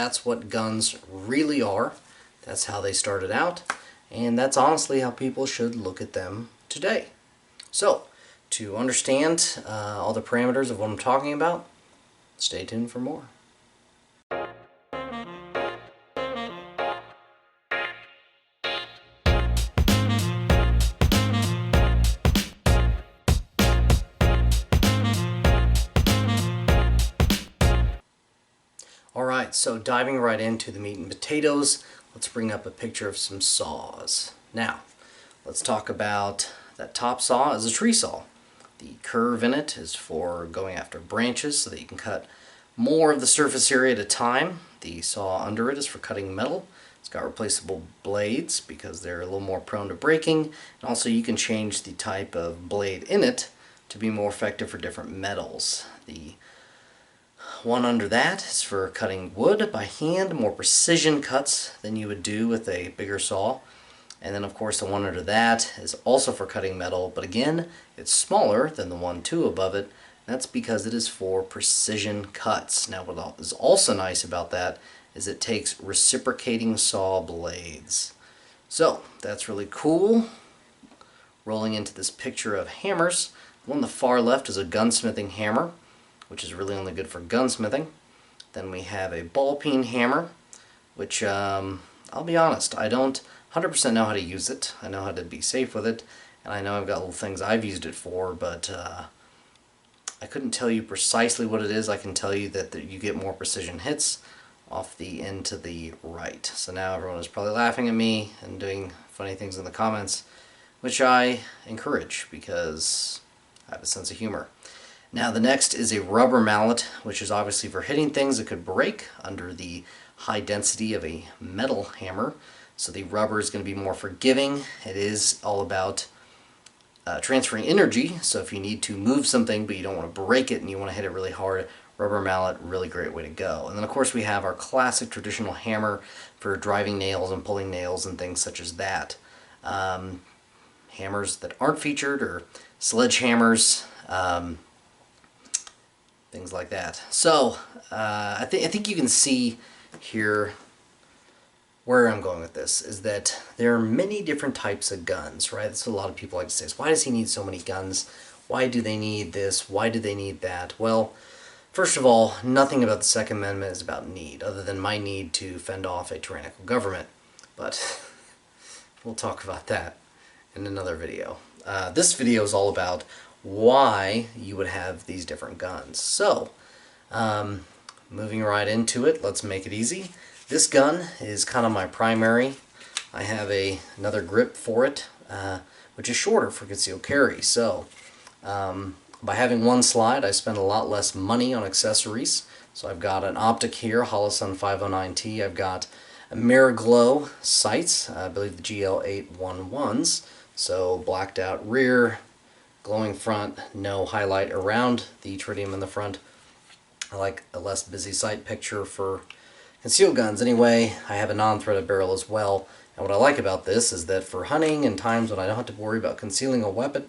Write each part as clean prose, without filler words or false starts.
that's what guns really are. That's how they started out, and that's honestly how people should look at them today. So, to understand all the parameters of what I'm talking about, stay tuned for more. Alright, so diving right into the meat and potatoes, let's bring up a picture of some saws. Now, let's talk about that top saw is a tree saw. The curve in it is for going after branches so that you can cut more of the surface area at a time. The saw under it is for cutting metal. It's got replaceable blades because they're a little more prone to breaking. And also you can change the type of blade in it to be more effective for different metals. The one under that is for cutting wood by hand, more precision cuts than you would do with a bigger saw. And then of course the one under that is also for cutting metal, but again, it's smaller than the one above it. That's because it is for precision cuts. Now what is also nice about that is it takes reciprocating saw blades. So that's really cool. Rolling into this picture of hammers. The one on the far left is a gunsmithing hammer, which is really only good for gunsmithing. Then we have a ball peen hammer, which I'll be honest, I don't 100% know how to use it. I know how to be safe with it, and I know I've got little things I've used it for, but I couldn't tell you precisely what it is. I can tell you that you get more precision hits off the end to the right. So now everyone is probably laughing at me and doing funny things in the comments, which I encourage because I have a sense of humor. Now the next is a rubber mallet, which is obviously for hitting things that could break under the high density of a metal hammer. So the rubber is going to be more forgiving. It is all about transferring energy, so if you need to move something but you don't want to break it and you want to hit it really hard, rubber mallet, really great way to go. And then of course we have our classic traditional hammer for driving nails and pulling nails and things such as that. Hammers that aren't featured, or sledgehammers, things like that. So I think you can see here where I'm going with this is that there are many different types of guns, right? That's what a lot of people like to say. Why does he need so many guns? Why do they need this? Why do they need that? Well, first of all, nothing about the Second Amendment is about need, other than my need to fend off a tyrannical government. But we'll talk about that in another video. This video is all about why you would have these different guns. So, moving right into it, let's make it easy. This gun is kind of my primary. I have another grip for it, which is shorter for concealed carry. So, by having one slide, I spend a lot less money on accessories. So I've got an optic here, Holosun 509T. I've got a Miraglow sights, I believe the GL811s. So blacked out rear, glowing front, no highlight around the tritium in the front. I like a less busy sight picture for concealed guns. Anyway, I have a non-threaded barrel as well, and what I like about this is that for hunting and times when I don't have to worry about concealing a weapon,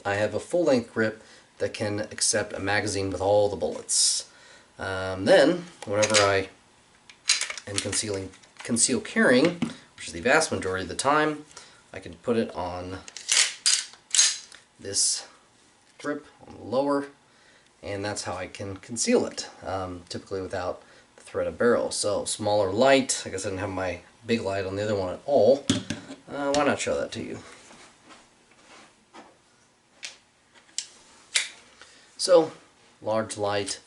I have a full-length grip that can accept a magazine with all the bullets. Then, whenever I am concealed carrying, which is the vast majority of the time, I can put it on this grip on the lower, and that's how I can conceal it, typically without threaded barrel. So smaller light. I guess I didn't have my big light on the other one at all. Why not show that to you? So large light,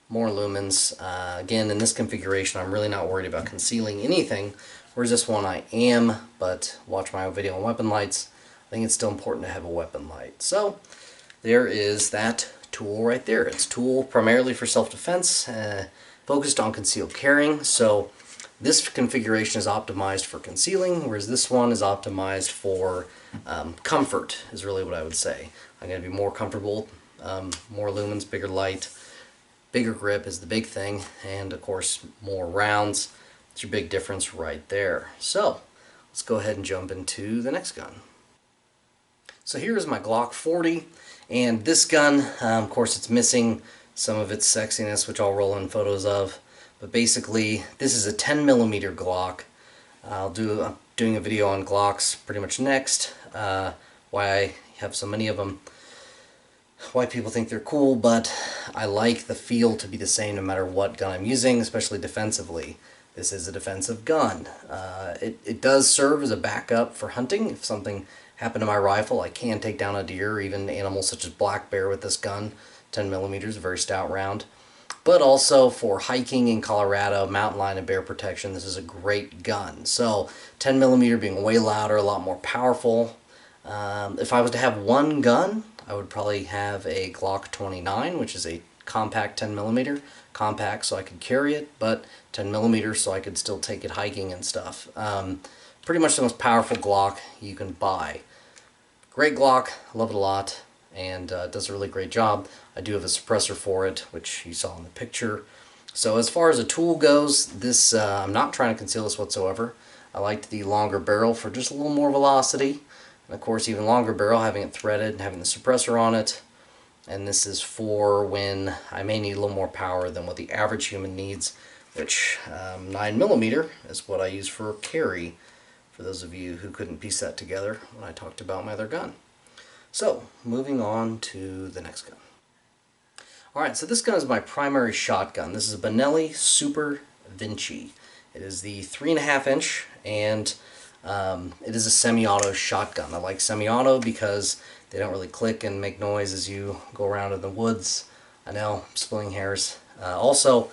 more lumens. Again, in this configuration I'm really not worried about concealing anything, whereas this one I am, but watch my video on weapon lights. I think it's still important to have a weapon light. So there is that tool right there. It's a tool primarily for self-defense, focused on concealed carrying. So this configuration is optimized for concealing, whereas this one is optimized for comfort, is really what I would say. I'm going to be more comfortable, more lumens, bigger light, bigger grip is the big thing, and of course more rounds. It's your big difference right there. So let's go ahead and jump into the next gun. So here is my Glock 40, and this gun, of course it's missing some of its sexiness, which I'll roll in photos of, But basically, this is a 10mm Glock. I'm doing a video on Glocks pretty much next, why I have so many of them, why people think they're cool, but I like the feel to be the same no matter what gun I'm using, especially defensively. This is a defensive gun. It does serve as a backup for hunting. If something happened to my rifle, I can take down a deer, or even animals such as black bear with this gun. 10mm, a very stout round. But also for hiking in Colorado, mountain lion and bear protection, this is a great gun. So 10mm being way louder, a lot more powerful. If I was to have one gun, I would probably have a Glock 29, which is a compact 10mm. Compact so I could carry it, but 10mm so I could still take it hiking and stuff. Pretty much the most powerful Glock you can buy. Great Glock, love it a lot, and it does a really great job. I do have a suppressor for it, which you saw in the picture. So as far as a tool goes, this I'm not trying to conceal this whatsoever. I liked the longer barrel for just a little more velocity. And of course, even longer barrel, having it threaded and having the suppressor on it. And this is for when I may need a little more power than what the average human needs, which 9mm is what I use for carry, for those of you who couldn't piece that together when I talked about my other gun. So, moving on to the next gun. Alright, so this gun is my primary shotgun. This is a Benelli Super Vinci. It is the 3.5 inch, and it is a semi-auto shotgun. I like semi-auto because they don't really click and make noise as you go around in the woods. I know, splitting hairs. Also,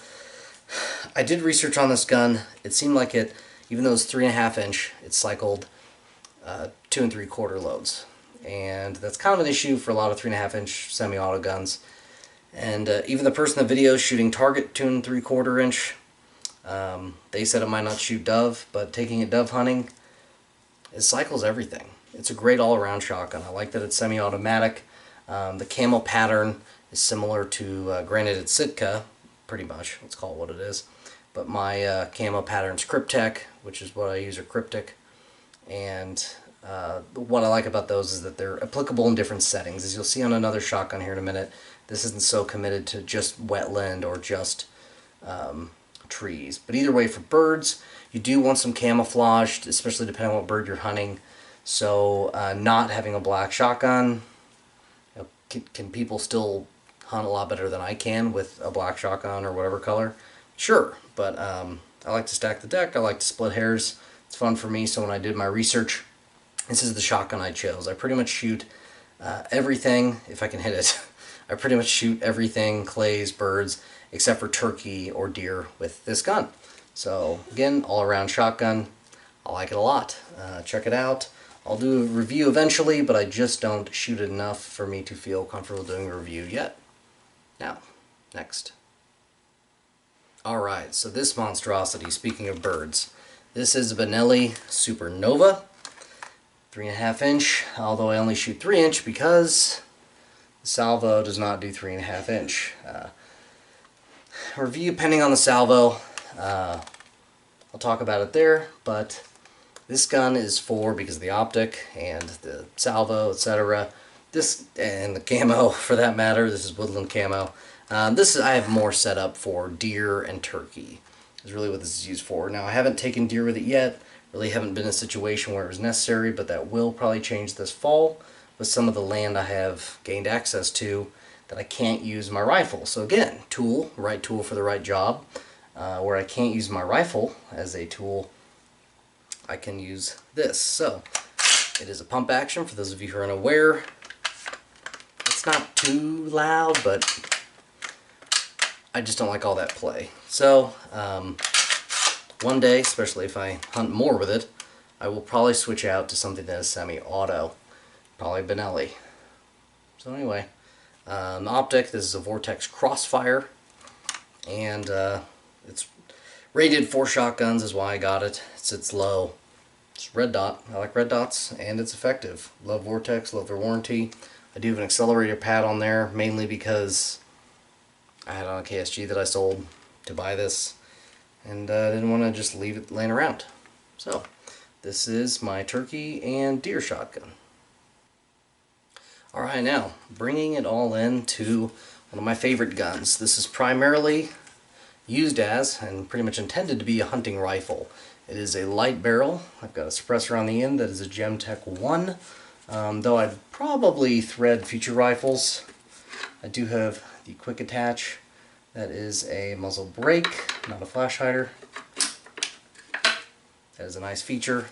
I did research on this gun. It seemed like it, even though it's 3.5 inch, it cycled 2 3/4 loads. And that's kind of an issue for a lot of 3.5 inch semi-auto guns. And even the person in the video shooting target 2 3/4 inch, they said it might not shoot dove, but taking it dove hunting, it cycles everything. It's a great all-around shotgun. I like that it's semi-automatic. The camo pattern is similar to, granted it's Sitka, pretty much, let's call it what it is. But my camo pattern's Kryptek, which is what I use, are Cryptic. And what I like about those is that they're applicable in different settings. As you'll see on another shotgun here in a minute, this isn't so committed to just wetland or just trees. But either way, for birds, you do want some camouflage, especially depending on what bird you're hunting. So not having a black shotgun, can people still hunt a lot better than I can with a black shotgun or whatever color? Sure, but I like to stack the deck, I like to split hairs. It's fun for me, so when I did my research, this is the shotgun I chose. I pretty much shoot everything, if I can hit it. I pretty much shoot everything, clays, birds, except for turkey or deer with this gun. So again, all-around shotgun. I like it a lot. Check it out. I'll do a review eventually, but I just don't shoot it enough for me to feel comfortable doing a review yet. Now, next. Alright, so this monstrosity, speaking of birds, this is a Benelli Supernova, 3.5 inch, although I only shoot 3 inch because the salvo does not do 3.5 inch. Review pending on the salvo. I'll talk about it there, but this gun is for, because of the optic and the salvo, etc. This, and the camo for that matter, this is woodland camo. I have more set up for deer and turkey, is really what this is used for. Now I haven't taken deer with it yet, really haven't been in a situation where it was necessary, but that will probably change this fall with some of the land I have gained access to that I can't use my rifle. So again, tool, right tool for the right job. Where I can't use my rifle as a tool, I can use this. So it is a pump action, for those of you who are unaware. It's not too loud, but I just don't like all that play. So one day, especially if I hunt more with it, I will probably switch out to something that is semi-auto, probably Benelli. So anyway, the optic, this is a Vortex Crossfire, and it's rated for shotguns is why I got it. It sits low. It's red dot. I like red dots, and it's effective. Love Vortex, love their warranty. I do have an accelerator pad on there, mainly because I had on a KSG that I sold to buy this, and I didn't want to just leave it laying around. So, this is my turkey and deer shotgun. Alright, now, bringing it all into one of my favorite guns. This is primarily used as and pretty much intended to be a hunting rifle. It is a light barrel. I've got a suppressor on the end that is a Gemtech 1. Though I'd probably thread future rifles. I do have the quick attach. That is a muzzle brake, not a flash hider. That is a nice feature.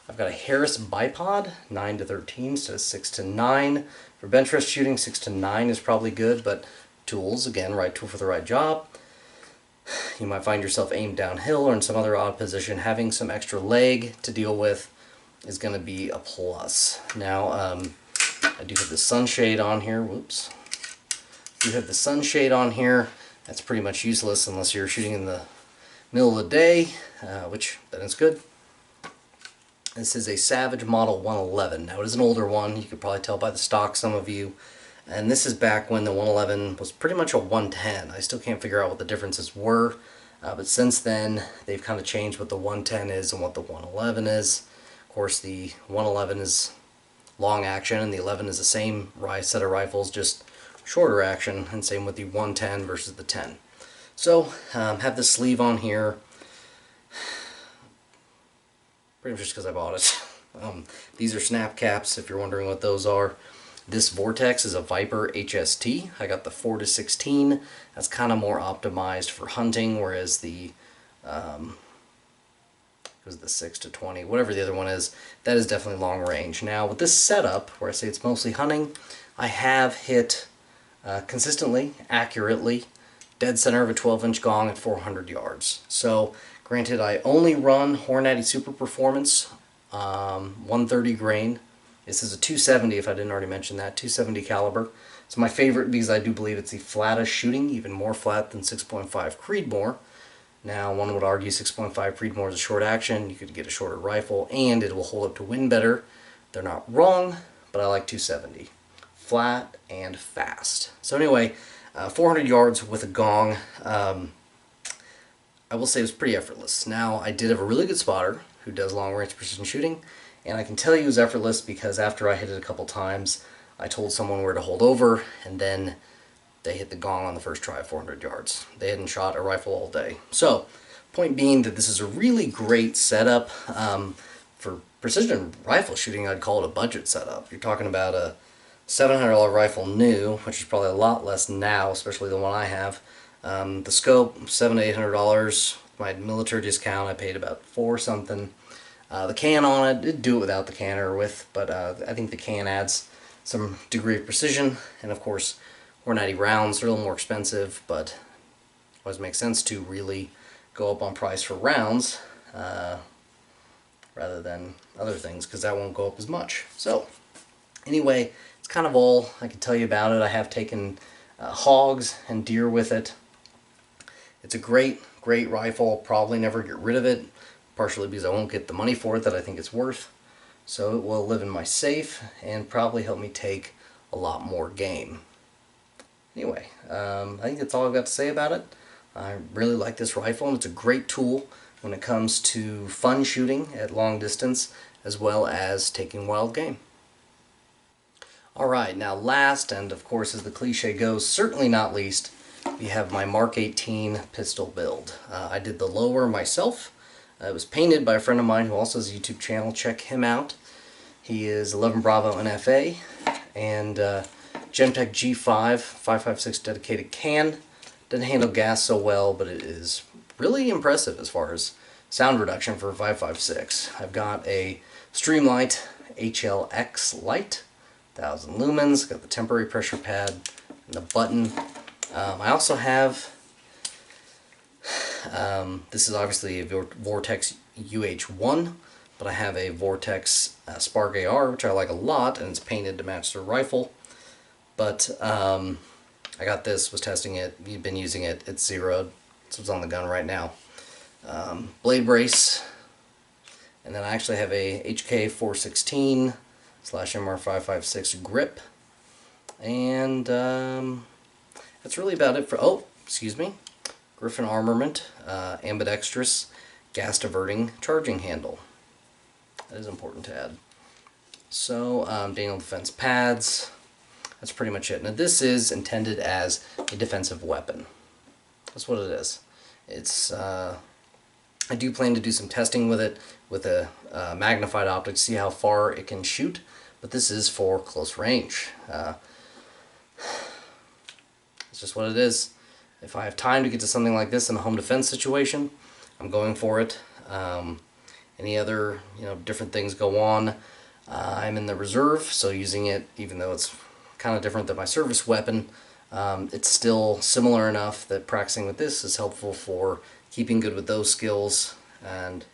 I've got a Harris bipod, 9 to 13 instead of 6 to 9. For bench rest shooting, 6 to 9 is probably good, but tools, again, right tool for the right job. You might find yourself aimed downhill or in some other odd position. Having some extra leg to deal with is going to be a plus. Now, I do have the sunshade on here. Whoops. I do have the sunshade on here. That's pretty much useless unless you're shooting in the middle of the day, which then is good. This is a Savage Model 111. Now, it is an older one. You could probably tell by the stock, some of you. And this is back when the 111 was pretty much a 110. I still can't figure out what the differences were. But since then, they've kind of changed what the 110 is and what the 111 is. Of course, the 111 is long action, and the 11 is the same set of rifles, just shorter action, and same with the 110 versus the 10. So, have the sleeve on here. Pretty much just because I bought it. These are snap caps, if you're wondering what those are. This Vortex is a Viper HST. I got the 4 to 16. That's kind of more optimized for hunting, whereas the the 6 to 20, whatever the other one is, that is definitely long range. Now, with this setup, where I say it's mostly hunting, I have hit consistently, accurately, dead center of a 12-inch gong at 400 yards. So, granted, I only run Hornady Super Performance 130 grain. This is a 270, if I didn't already mention that, 270 caliber. It's my favorite because I do believe it's the flattest shooting, even more flat than 6.5 Creedmoor. Now, one would argue 6.5 Creedmoor is a short action. You could get a shorter rifle, and it will hold up to wind better. They're not wrong, but I like 270. Flat and fast. So anyway, 400 yards with a gong. I will say it was pretty effortless. Now, I did have a really good spotter who does long-range precision shooting, and I can tell you it was effortless because after I hit it a couple times, I told someone where to hold over, and then they hit the gong on the first try at 400 yards. They hadn't shot a rifle all day. So, point being that this is a really great setup. For precision rifle shooting, I'd call it a budget setup. You're talking about a $700 rifle new, which is probably a lot less now, especially the one I have. The scope, $700 to $800. My military discount, I paid about $4 something. The can on it, did do it without the can or with, but I think the can adds some degree of precision, and of course, Hornady rounds are a little more expensive, but it always makes sense to really go up on price for rounds rather than other things, because that won't go up as much. So, anyway, it's kind of all I can tell you about it. I have taken hogs and deer with it. It's a great rifle. I'll probably never get rid of it, partially because I won't get the money for it that I think it's worth. So it will live in my safe and probably help me take a lot more game. Anyway, I think that's all I've got to say about it. I really like this rifle, and it's a great tool when it comes to fun shooting at long distance as well as taking wild game. Alright, now last, and of course as the cliche goes, certainly not least, we have my Mark 18 pistol build. I did the lower myself. It was painted by a friend of mine who also has a YouTube channel. Check him out. He is 11 Bravo NFA and Gemtech G5 5.56 dedicated can. Doesn't handle gas so well, but it is really impressive as far as sound reduction for 5.56. I've got a Streamlight HLX light, 1000 lumens, got the temporary pressure pad and the button. I also have, this is obviously a Vortex UH1, but I have a Vortex Spark AR, which I like a lot, and it's painted to match the rifle. But I got this, was testing it, you've been using it, it's zeroed, so it's on the gun right now. Blade brace, and then I actually have a HK 416 / MR 5.56 grip, and that's really about it for, oh, excuse me, Griffin Armament, ambidextrous, gas diverting charging handle. That is important to add. So, Daniel Defense pads. That's pretty much it. Now this is intended as a defensive weapon. That's what it is. It's I do plan to do some testing with it with a magnified optic to see how far it can shoot, but this is for close range. It's just what it is. If I have time to get to something like this in a home defense situation, I'm going for it. Any other different things go on. I'm in the reserve, so using it, even though it's kind of different than my service weapon, it's still similar enough that practicing with this is helpful for keeping good with those skills. And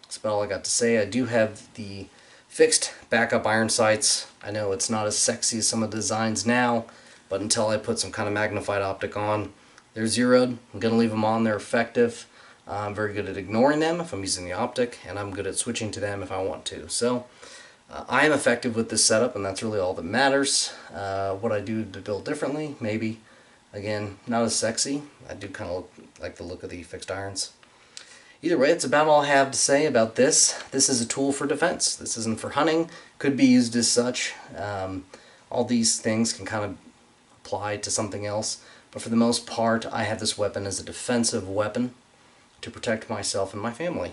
that's about all I got to say. I do have the fixed backup iron sights. I know it's not as sexy as some of the designs now, but until I put some kind of magnified optic on, they're zeroed. I'm going to leave them on. They're effective. I'm very good at ignoring them if I'm using the optic, and I'm good at switching to them if I want to. So I am effective with this setup, and that's really all that matters. What I do to build differently, maybe. Again, not as sexy. I do kind of like the look of the fixed irons. Either way, it's about all I have to say about this. This is a tool for defense. This isn't for hunting. Could be used as such. All these things can kind of apply to something else. But for the most part, I have this weapon as a defensive weapon to protect myself and my family.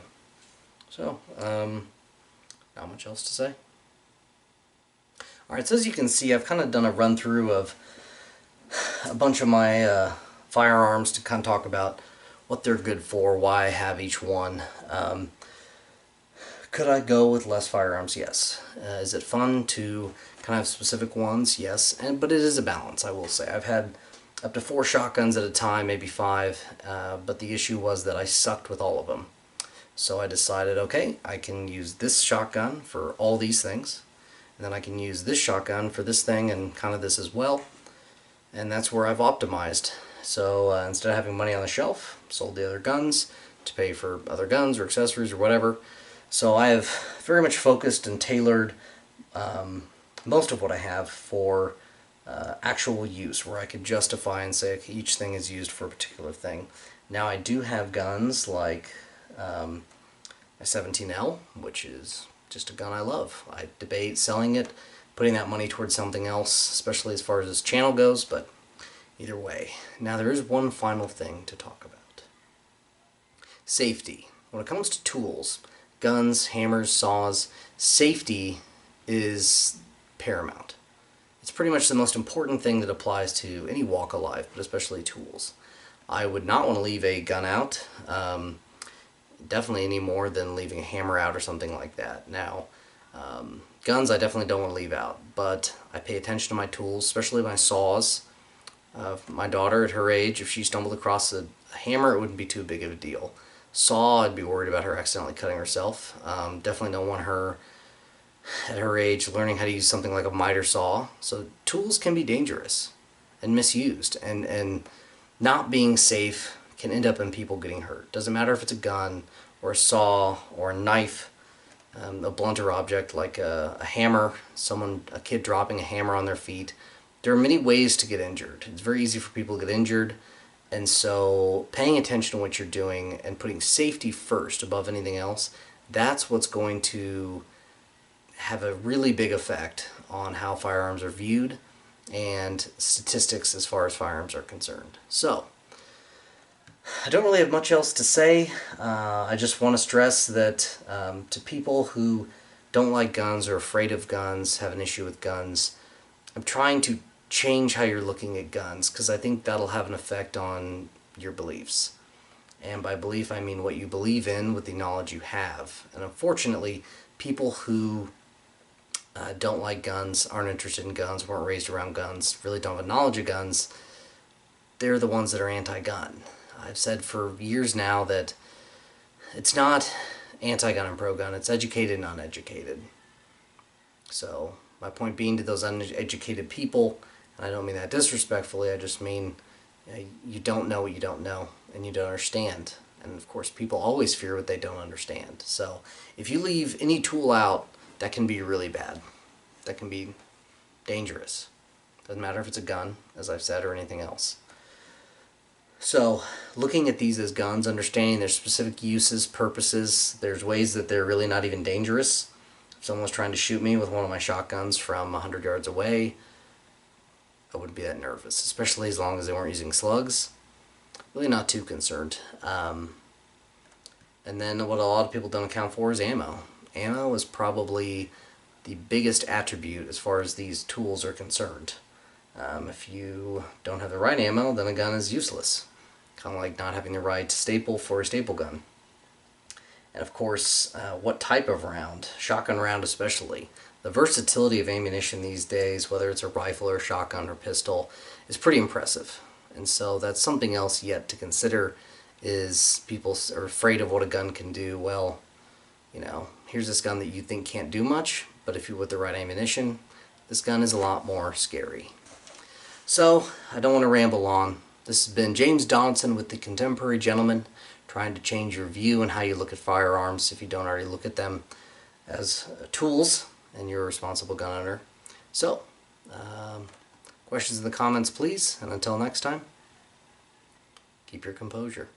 So, not much else to say. Alright, so as you can see, I've kind of done a run through of a bunch of my firearms to kind of talk about what they're good for, why I have each one. Could I go with less firearms? Yes. Is it fun to kind of have specific ones? Yes. But it is a balance, I will say. I've had up to 4 shotguns at a time, maybe 5, but the issue was that I sucked with all of them. So I decided, okay, I can use this shotgun for all these things, and then I can use this shotgun for this thing and kind of this as well, and that's where I've optimized. So instead of having money on the shelf, sold the other guns to pay for other guns or accessories or whatever. So I have very much focused and tailored most of what I have for actual use, where I could justify and say, okay, each thing is used for a particular thing. Now I do have guns like a 17L, which is just a gun I love. I debate selling it, putting that money towards something else, especially as far as this channel goes, but either way. Now there is one final thing to talk about. Safety. When it comes to tools, guns, hammers, saws, safety is paramount. It's pretty much the most important thing that applies to any walk of life, but especially tools. I would not want to leave a gun out, definitely any more than leaving a hammer out or something like that. Now, guns I definitely don't want to leave out, but I pay attention to my tools, especially my saws. My daughter, at her age, if she stumbled across a hammer, it wouldn't be too big of a deal. Saw, I'd be worried about her accidentally cutting herself. Definitely don't want her, at her age, learning how to use something like a miter saw. So tools can be dangerous and misused, and not being safe can end up in people getting hurt. Doesn't matter if it's a gun or a saw or a knife, a blunter object like a hammer, a kid dropping a hammer on their feet. There are many ways to get injured. It's very easy for people to get injured, and so paying attention to what you're doing and putting safety first above anything else, that's what's going to have a really big effect on how firearms are viewed and statistics as far as firearms are concerned. So, I don't really have much else to say. I just want to stress that to people who don't like guns or afraid of guns, have an issue with guns, I'm trying to change how you're looking at guns, because I think that'll have an effect on your beliefs. And by belief, I mean what you believe in with the knowledge you have. And unfortunately, people who don't like guns, aren't interested in guns, weren't raised around guns, really don't have a knowledge of guns, they're the ones that are anti-gun. I've said for years now that it's not anti-gun and pro-gun, it's educated and uneducated. So, my point being to those uneducated people, and I don't mean that disrespectfully, I just mean you don't know what you don't know, and you don't understand. And of course, people always fear what they don't understand. So, if you leave any tool out, that can be really bad. That can be dangerous. Doesn't matter if it's a gun, as I've said, or anything else. So, looking at these as guns, understanding their specific uses, purposes, there's ways that they're really not even dangerous. If someone was trying to shoot me with one of my shotguns from 100 yards away, I wouldn't be that nervous, especially as long as they weren't using slugs. really not too concerned. And then what a lot of people don't account for is ammo. Ammo is probably the biggest attribute as far as these tools are concerned. If you don't have the right ammo, then a gun is useless. Kind of like not having the right staple for a staple gun. And of course, what type of round, shotgun round especially. The versatility of ammunition these days, whether it's a rifle or shotgun or pistol, is pretty impressive. And so that's something else yet to consider, is people are afraid of what a gun can do. Well, you know, here's this gun that you think can't do much, but if you're with the right ammunition, this gun is a lot more scary. So, I don't want to ramble on. This has been James Donaldson with The Contemporary Gentleman, trying to change your view and how you look at firearms if you don't already look at them as tools and you're a responsible gun owner. So, questions in the comments please, and until next time, keep your composure.